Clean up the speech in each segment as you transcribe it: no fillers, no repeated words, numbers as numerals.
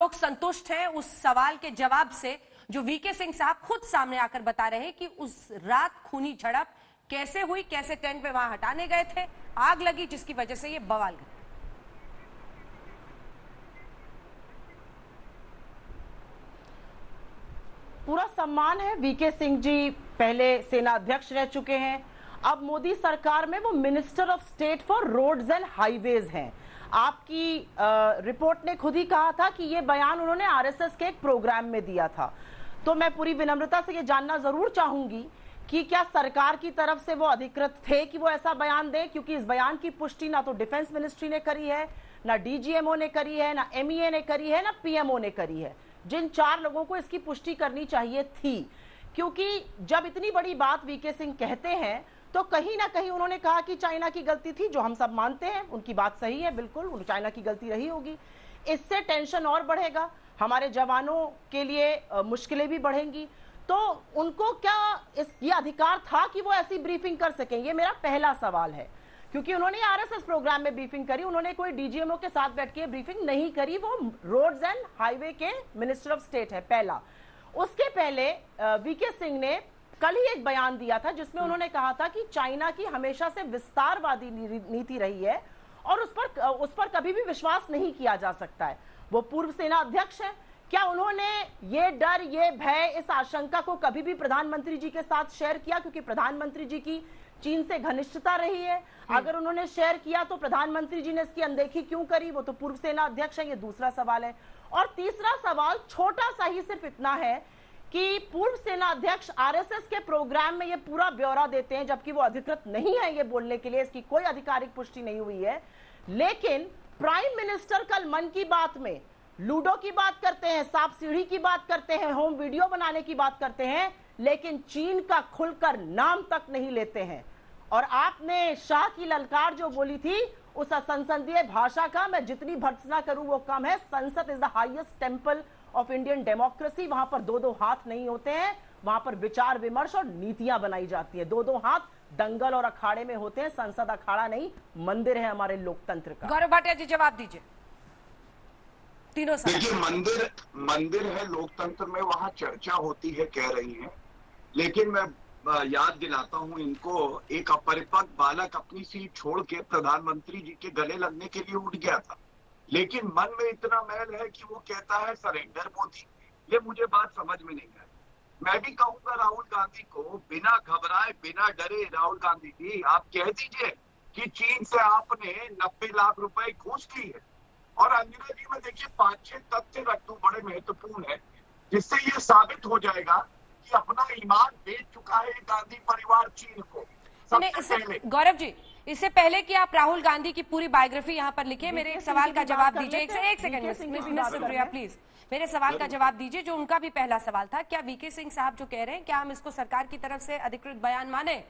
लोग संतुष्ट हैं उस सवाल के जवाब से जो वीके सिंह साहब खुद सामने आकर बता रहे हैं कि उस रात खूनी झड़प कैसे हुई, कैसे टेंट पे वहां हटाने गए थे, आग लगी जिसकी वजह से ये बवाल गया। पूरा सम्मान है, वीके सिंह जी पहले सेना अध्यक्ष रह चुके हैं, अब मोदी सरकार में वो minister of state for roads and highways हैं। आपकी रिपोर्ट ने खुद ही कहा था कि ये बयान उन्होंने आरएसएस के एक प्रोग्राम में दिया था। तो मैं पूरी विनम्रता से ये जानना जरूर चाहूंगी कि क्या सरकार की तरफ से वो अधिकृत थे कि वो ऐसा बयान दें, क्योंकि इस बयान की पुष्टि ना तो डिफेंस मिनिस्ट्री ने करी है, ना डीजीएमओ ने करी है, ना एमईए ने करी है, ना पीएमओ ने करी है, जिन 4 लोगों को इसकी पुष्टि करनी चाहिए थी। क्योंकि जब इतनी बड़ी बात वीके सिंह कहते हैं तो कहीं ना कहीं उन्होंने कहा कि चाइना की गलती थी, जो हम सब मानते हैं, उनकी बात सही है, बिल्कुल चाइना की गलती रही होगी। इससे टेंशन और बढ़ेगा, हमारे जवानों के लिए मुश्किलें भी बढ़ेंगी। तो उनको क्या ये अधिकार था कि वो ऐसी ब्रीफिंग कर सकें? ये मेरा पहला सवाल है, क्योंकि उन्होंने आरएसएस प्रोग्राम में ब्रीफिंग करी, उन्होंने कोई डीजीएमओ के साथ बैठ के ब्रीफिंग नहीं करी, वो रोड्स एंड हाईवे के मिनिस्टर ऑफ स्टेट है पहला। उसके पहले वीके सिंह ने कल ही एक बयान दिया था जिसमें उन्होंने कहा था कि चाइना की हमेशा से विस्तारवादी नीति रही है और उस पर कभी भी विश्वास नहीं किया जा सकता है। वो पूर्व सेना अध्यक्ष हैं, क्या उन्होंने ये डर, ये भय, इस आशंका को कभी भी प्रधानमंत्री जी के साथ शेयर किया? क्योंकि प्रधानमंत्री जी की चीन से घनिष्ठता रही है, अगर उन्होंने शेयर किया तो प्रधानमंत्री जी ने इसकी अनदेखी क्यों करी? वो तो पूर्व सेना अध्यक्ष है, ये दूसरा सवाल है। और तीसरा सवाल छोटा सा ही सिर्फ इतना है कि पूर्व सेना अध्यक्ष आरएसएस के प्रोग्राम में ये पूरा ब्यौरा देते हैं, जबकि वो अधिकृत नहीं है ये बोलने के लिए, इसकी कोई आधिकारिक पुष्टि नहीं हुई है। लेकिन प्राइम मिनिस्टर कल मन की बात में लूडो की बात करते हैं, सांप सीढ़ी की बात करते हैं, होम वीडियो बनाने की बात करते हैं, लेकिन चीन का खुलकर नाम तक नहीं लेते हैं। और आपने शाह की ललकार जो बोली थी, उस असंसदीय भाषा का मैं जितनी भर्त्सना करूं वो कम है। संसद is the highest temple of Indian democracy, वहां पर 2-2 हाथ नहीं होते हैं, वहां पर विचार विमर्श और नीतियां बनाई जाती है। 2-2 हाथ दंगल और अखाड़े में होते हैं, संसद अखाड़ा नहीं, मंदिर है हमारे लोकतंत्र का। गौरव भाटिया जी जवाब दीजिए। तीनों देखिए, मंदिर है लोकतंत्र में, वहां चर्चा होती है कह रही हैं, लेकिन मैं याद दिलाता हूं इनको, एक अपरिपक्व बालक अपनी सीट छोड़ के प्रधानमंत्री जी के गले लगने के लिए उठ गया था, लेकिन मन में इतना मैल है कि वो कहता है सरेंडर मोदी। ये मुझे बात समझ में नहीं आई। मैं भी कहूंगा राहुल गांधी को, बिना घबराए बिना डरे, राहुल गांधी जी आप कह दीजिए कि चीन से आपने 90 लाख रुपए घूस ली है। और अंजना जी, मैं देखिए 5-6 तथ्य रख दूं, बड़े महत्वपूर्ण है, जिससे ये साबित हो जाएगा कि अपना ईमान बेच चुका है गांधी परिवार चीन को। गौरव जी, इससे पहले कि आप राहुल गांधी की पूरी बायोग्राफी यहाँ पर लिखे, मेरे एक सवाल का जवाब दीजिए। एक सेकंड प्रिया प्लीज, मेरे सवाल का जवाब दीजिए, जो उनका भी पहला सवाल था। क्या वीके सिंह साहब जो कह रहे हैं, क्या हम इसको सरकार की तरफ से अधिकृत बयान माने?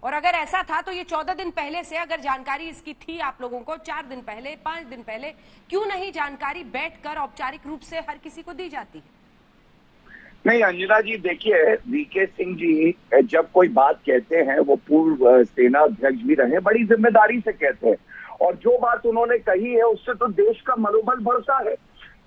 और अगर ऐसा था तो ये 14 दिन पहले से अगर जानकारी इसकी थी आप लोगों को, 4 दिन पहले, 5 दिन पहले, क्यों नहीं जानकारी बैठकर औपचारिक रूप से हर किसी को दी जाती है? नहीं अंजना जी, देखिए वीके सिंह जी जब कोई बात कहते हैं, वो पूर्व सेना अध्यक्ष भी रहे, बड़ी जिम्मेदारी से कहते हैं, और जो बात उन्होंने कही है उससे तो देश का मनोबल बढ़ता है।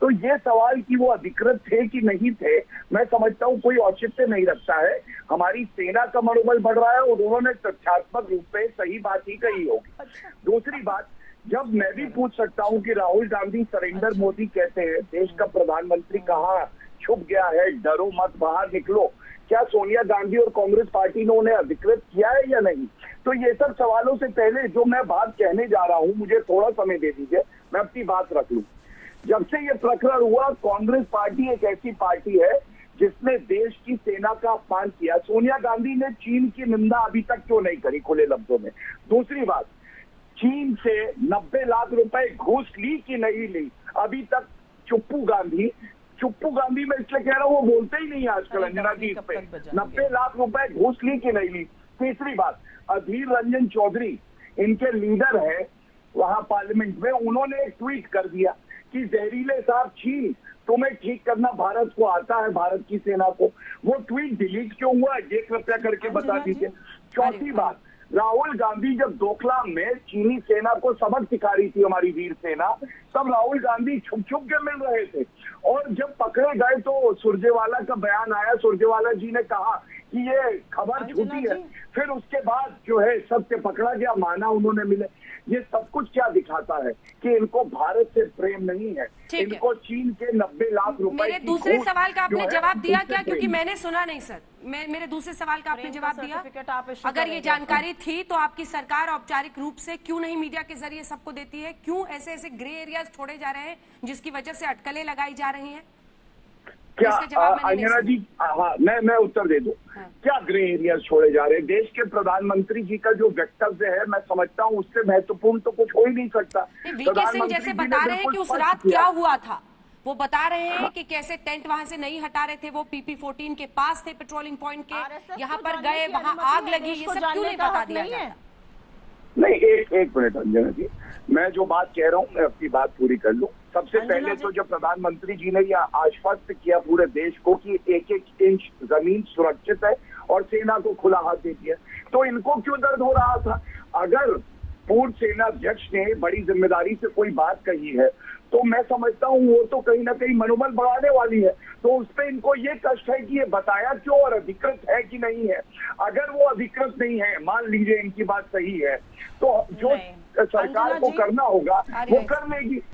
तो ये सवाल कि वो अधिकृत थे कि नहीं थे, मैं समझता हूँ कोई औचित्य नहीं रखता है। हमारी सेना का मनोबल बढ़ रहा है और उन्होंने तथ्यात्मक रूप से सही बात ही कही होगी। दूसरी बात, जब मैं भी पूछ सकता हूँ कि राहुल गांधी सरेंडर मोदी कहते हैं, देश का प्रधानमंत्री कहाँ छुप गया है, डरो मत, बाहर निकलो, क्या सोनिया गांधी और कांग्रेस पार्टी ने उन्हें अधिकृत किया है या नहीं? तो ये सब सवालों से पहले जो मैं बात कहने जा रहा हूं, मुझे थोड़ा समय दे दीजिए, मैं अपनी बात रख लूं। जब से ये प्रकरण हुआ, कांग्रेस पार्टी एक ऐसी पार्टी है जिसने देश की सेना का अपमान किया। सोनिया गांधी ने चीन की निंदा अभी तक क्यों नहीं करी खुले लफ्जों में? दूसरी बात, चीन से 90 लाख रुपए घूस ली कि नहीं ली, अभी तक चुप्पू गांधी मैं इसलिए कह रहा हूँ, वो बोलते ही नहीं आजकल अंजना जी इस पे, 90 लाख रुपए घूस ली कि नहीं ली। तीसरी बात, अधीर रंजन चौधरी इनके लीडर है वहां पार्लियामेंट में, उन्होंने एक ट्वीट कर दिया कि जहरीले साहब चीन, तुम्हें ठीक करना भारत को आता है, भारत की सेना को। वो ट्वीट डिलीट क्यों हुआ, ये कृपया करके बता दीजिए। चौथी बात, राहुल गांधी जब डोकलाम में चीनी सेना को सबक सिखा रही थी हमारी वीर सेना, तब राहुल गांधी छुप छुप के मिल रहे थे। और जब पकड़े गए तो सुरजेवाला का बयान आया, सुरजेवाला जी ने कहा कि ये खबर झूठी है। फिर उसके बाद जो है सबसे पकड़ा गया, माना उन्होंने मिले। ये सब कुछ क्या दिखाता है कि इनको भारत से प्रेम नहीं है, इनको चीन के 90 लाख रुपए। मेरे दूसरे सवाल का आपने जवाब दिया क्या? क्योंकि मैंने सुना नहीं सर। मेरे दूसरे सवाल का आपने जवाब दिया? अगर ये जानकारी थी तो आपकी सरकार औपचारिक रूप से क्यों नहीं मीडिया के जरिए सबको देती है? क्यों ऐसे ऐसे ग्रे एरियाज छोड़े जा रहे हैं जिसकी वजह से अटकलें लगाई जा रही हैं? क्या अंजना जी, हाँ मैं उत्तर दे दूं। हाँ। क्या ग्रे एरिया छोड़े जा रहे हैं? देश के प्रधानमंत्री जी का जो वक्तव्य है, मैं समझता हूं उससे महत्वपूर्ण तो कुछ हो ही नहीं सकता। वीके सिंह जैसे बता रहे हैं कि उस रात क्या हुआ था, वो बता रहे हैं कि कैसे टेंट वहां से नहीं हटा रहे थे, वो PP-14 के पास थे, पेट्रोलिंग पॉइंट के, यहाँ पर गए, वहां आग लगी, ये सब क्यों नहीं बता दिया जाता? नहीं, एक मिनट अंजना जी, मैं जो बात कह रहा हूँ मैं अपनी बात पूरी कर लूं। सबसे पहले तो जब प्रधानमंत्री जी ने यह आश्वस्त किया पूरे देश को कि 1-1 इंच जमीन सुरक्षित है और सेना को खुला हाथ दे दिया, तो इनको क्यों दर्द हो रहा था? अगर पूर्व सेना अध्यक्ष ने बड़ी जिम्मेदारी से कोई बात कही है तो मैं समझता हूँ वो तो कहीं ना कहीं मनोबल बढ़ाने वाली है। तो उस पर इनको ये कष्ट है कि ये बताया क्यों और अधिकृत है कि नहीं है। अगर वो अधिकृत नहीं है, मान लीजिए इनकी बात सही है, तो जो सरकार को करना होगा वो कर लेगी।